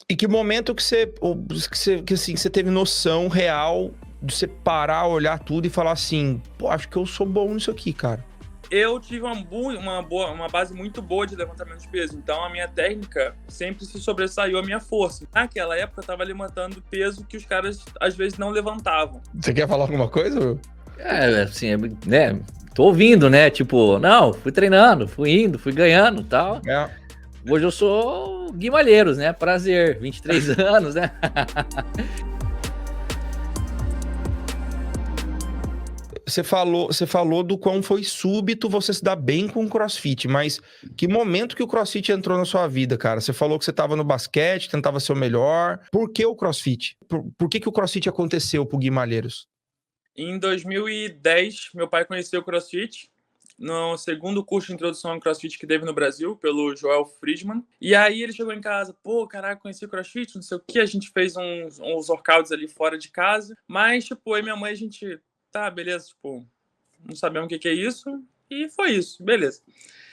E que momento que você teve noção real de você parar, olhar tudo e falar assim, pô, acho que eu sou bom nisso aqui, cara? Eu tive uma base muito boa de levantamento de peso, então a minha técnica sempre se sobressaiu a minha força. Naquela época eu tava levantando peso que os caras às vezes não levantavam. Você quer falar alguma coisa, Will? Assim, né? Tô ouvindo, né? Tipo, não, fui treinando, fui indo, fui ganhando e tal. É. Hoje eu sou Gui Malheiros, né? Prazer, 23 anos, né? Você falou do quão foi súbito você se dar bem com o CrossFit, mas que momento que o CrossFit entrou na sua vida, cara? Você falou que você estava no basquete, tentava ser o melhor. Por que o CrossFit? Por que o CrossFit aconteceu pro Gui Malheiros? Em 2010, meu pai conheceu o CrossFit no segundo curso de introdução ao CrossFit que teve no Brasil, pelo Joel Friedman. E aí ele chegou em casa, pô, caraca, conheci o CrossFit, não sei o que, a gente fez uns workouts ali fora de casa. Mas, tipo, eu e minha mãe, a gente, tá, beleza, tipo, não sabemos o que é isso. E foi isso, beleza.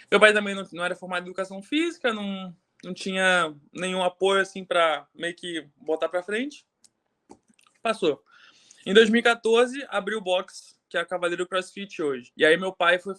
Meu pai também não era formado em educação física, não tinha nenhum apoio, assim, pra meio que botar pra frente. Passou. Em 2014, abriu o box, que é a Cavaleiro CrossFit hoje. E aí meu pai foi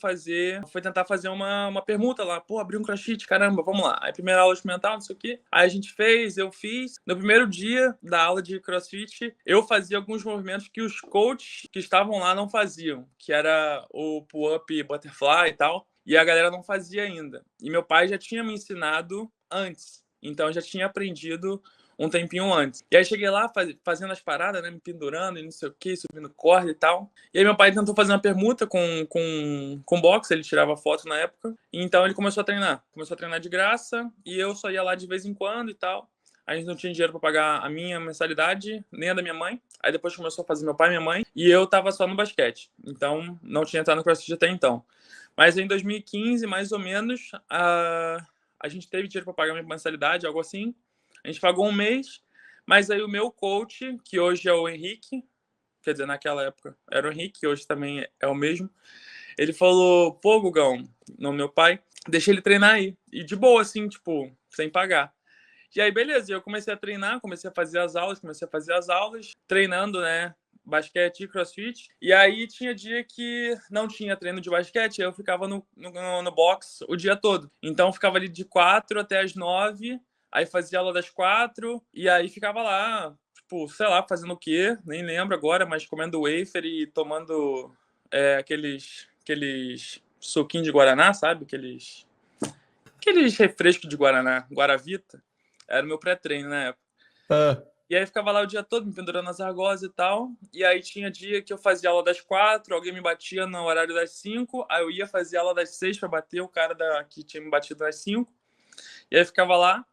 tentar fazer uma permuta lá. Pô, abriu um CrossFit, caramba, vamos lá. Aí primeira aula experimental, não sei o quê. Aí a gente fez, eu fiz. No primeiro dia da aula de CrossFit, eu fazia alguns movimentos que os coaches que estavam lá não faziam. Que era o pull-up butterfly e tal. E a galera não fazia ainda. E meu pai já tinha me ensinado antes. Então eu já tinha aprendido um tempinho antes. E aí cheguei lá fazendo as paradas, né? Me pendurando e não sei o que, subindo corda e tal. E aí meu pai tentou fazer uma permuta com boxe, ele tirava foto na época. E então ele começou a treinar. Começou a treinar de graça e eu só ia lá de vez em quando e tal. A gente não tinha dinheiro para pagar a minha mensalidade, nem a da minha mãe. Aí depois começou a fazer meu pai e minha mãe. E eu tava só no basquete. Então não tinha entrado no CrossFit até então. Mas em 2015, mais ou menos, a gente teve dinheiro para pagar a minha mensalidade, algo assim. A gente pagou um mês, mas aí o meu coach, que hoje é o Henrique, quer dizer, naquela época era o Henrique, hoje também é o mesmo, ele falou, pô, Gugão, no meu pai, deixa ele treinar aí. E de boa, assim, tipo, sem pagar. E aí, beleza, eu comecei a treinar, comecei a fazer as aulas, treinando, né, basquete e crossfit. E aí tinha dia que não tinha treino de basquete, eu ficava no box o dia todo. Então ficava ali de 4 até as 9, aí fazia aula das 4, e aí ficava lá, tipo, sei lá, fazendo o quê, nem lembro agora, mas comendo wafer e tomando aqueles suquinhos de Guaraná, sabe? Aqueles refrescos de Guaraná, Guaravita. Era o meu pré-treino na época. E aí ficava lá o dia todo, me pendurando nas argosas e tal. E aí tinha dia que eu fazia aula das 4, alguém me batia no horário das 5, aí eu ia fazer aula das 6 para bater o cara que tinha me batido das 5. E aí ficava lá.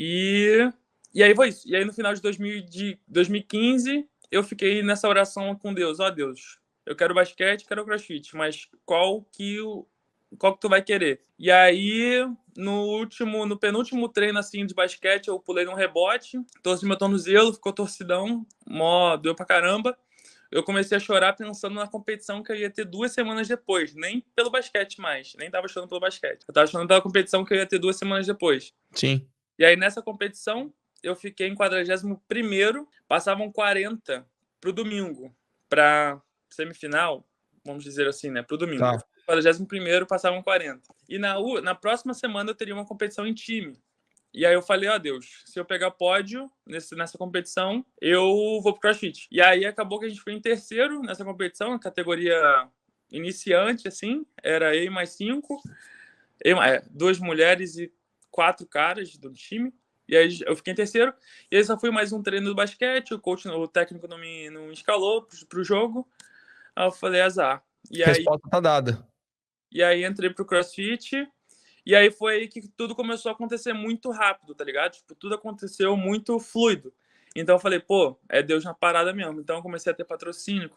E aí foi isso. E aí no final de 2015, eu fiquei nessa oração com Deus. Ó, Deus, eu quero basquete, quero crossfit, mas qual que tu vai querer? E aí, no penúltimo treino assim de basquete, eu pulei num rebote, torci meu tornozelo, ficou torcidão, doeu pra caramba. Eu comecei a chorar pensando na competição que eu ia ter 2 semanas depois. Nem pelo basquete mais, nem tava chorando pelo basquete. Eu tava chorando pela competição que eu ia ter 2 semanas depois. Sim. E aí, nessa competição, eu fiquei em 41º, passavam 40 pro domingo, pra semifinal, vamos dizer assim, né, pro domingo. Tá. 41º, passavam 40. E na próxima semana eu teria uma competição em time. E aí eu falei, ó, Deus, se eu pegar pódio nessa competição, eu vou pro CrossFit. E aí acabou que a gente foi em terceiro nessa competição, categoria iniciante, assim, era eu e mais 5, 2 mulheres e 4 caras do time. E aí eu fiquei em terceiro. E aí só fui mais um treino do basquete, o técnico não me escalou pro jogo. Aí eu falei, azar. A resposta tá dada. E aí entrei pro CrossFit. E aí foi aí que tudo começou a acontecer muito rápido, tá ligado? Tipo, tudo aconteceu muito fluido. Então eu falei, pô, é Deus na parada mesmo. Então eu comecei a ter patrocínio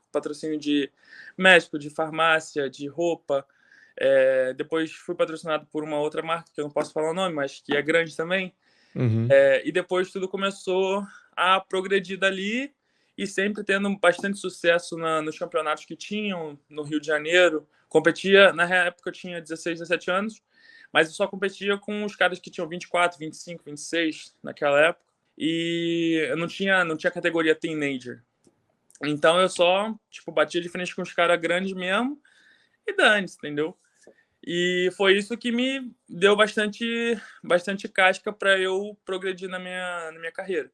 de médico, de farmácia, de roupa. Depois fui patrocinado por uma outra marca, que eu não posso falar o nome, mas que é grande também. Uhum. E depois tudo começou a progredir dali e sempre tendo bastante sucesso nos campeonatos que tinham no Rio de Janeiro. Competia, na época eu tinha 16, 17 anos, mas eu só competia com os caras que tinham 24, 25, 26 naquela época. e eu não tinha categoria teenager. Então eu só, tipo, batia de frente com os caras grandes mesmo e dane-se, entendeu? E foi isso que me deu bastante casca para eu progredir na minha carreira.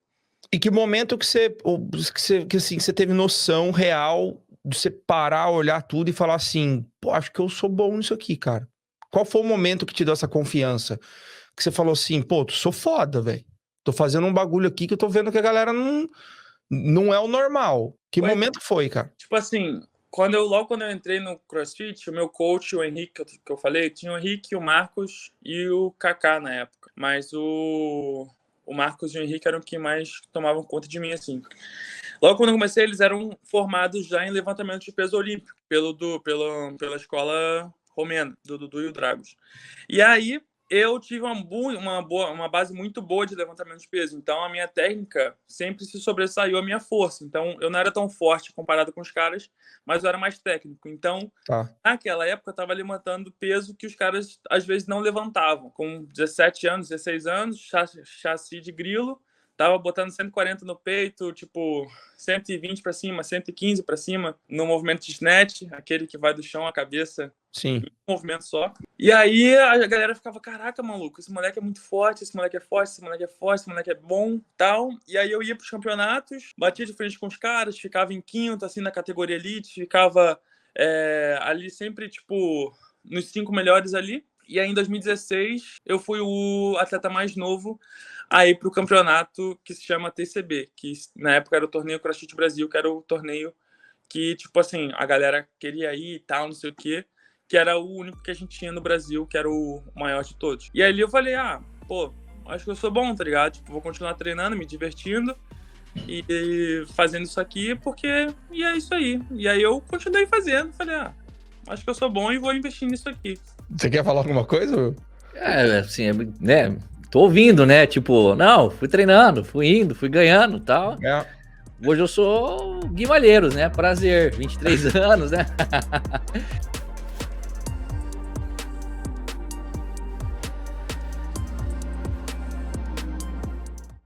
E que momento que você teve noção real de você parar, olhar tudo e falar assim, pô, acho que eu sou bom nisso aqui, cara? Qual foi o momento que te deu essa confiança? Que você falou assim, pô, sou foda, velho. Tô fazendo um bagulho aqui que eu tô vendo que a galera não é o normal. Que momento foi, cara? Tipo assim, logo quando eu entrei no CrossFit, o meu coach, o Henrique, que eu falei, tinha o Henrique, o Marcos e o Kaká na época. Mas o Marcos e o Henrique eram que mais tomavam conta de mim, assim. Logo quando eu comecei, eles eram formados já em levantamento de peso olímpico, pela escola romena, do Dudu e o Dragos. E aí, eu tive uma base muito boa de levantamento de peso. Então, a minha técnica sempre se sobressaiu a minha força. Então, eu não era tão forte comparado com os caras, mas eu era mais técnico. Então, naquela época, eu estava levantando peso que os caras, às vezes, não levantavam. Com 17 anos, 16 anos, chassi de grilo, tava botando 140 no peito, tipo, 120 para cima, 115 para cima, no movimento de snatch, aquele que vai do chão à cabeça. Sim. Um movimento só. E aí a galera ficava, caraca, maluco, esse moleque é muito forte, esse moleque é forte, esse moleque é forte, esse moleque é bom, tal. E aí eu ia pros campeonatos, batia de frente com os caras, ficava em quinto, assim, na categoria elite, ficava ali sempre, tipo, nos 5 melhores ali. E aí em 2016 eu fui o atleta mais novo a ir pro campeonato que se chama TCB, que na época era o Torneio CrossFit Brasil, que era o torneio que, tipo assim, a galera queria ir e tal, não sei o quê, que era o único que a gente tinha no Brasil, que era o maior de todos. E ali eu falei, pô, acho que eu sou bom, tá ligado? Tipo, vou continuar treinando, me divertindo e fazendo isso aqui, e é isso aí. E aí eu continuei fazendo, falei, acho que eu sou bom e vou investir nisso aqui. Você quer falar alguma coisa, Will? Assim, né? Tô ouvindo, né? Tipo, não, fui treinando, fui indo, fui ganhando e tal. Hoje eu sou Gui Malheiros, né? Prazer, 23 anos, né?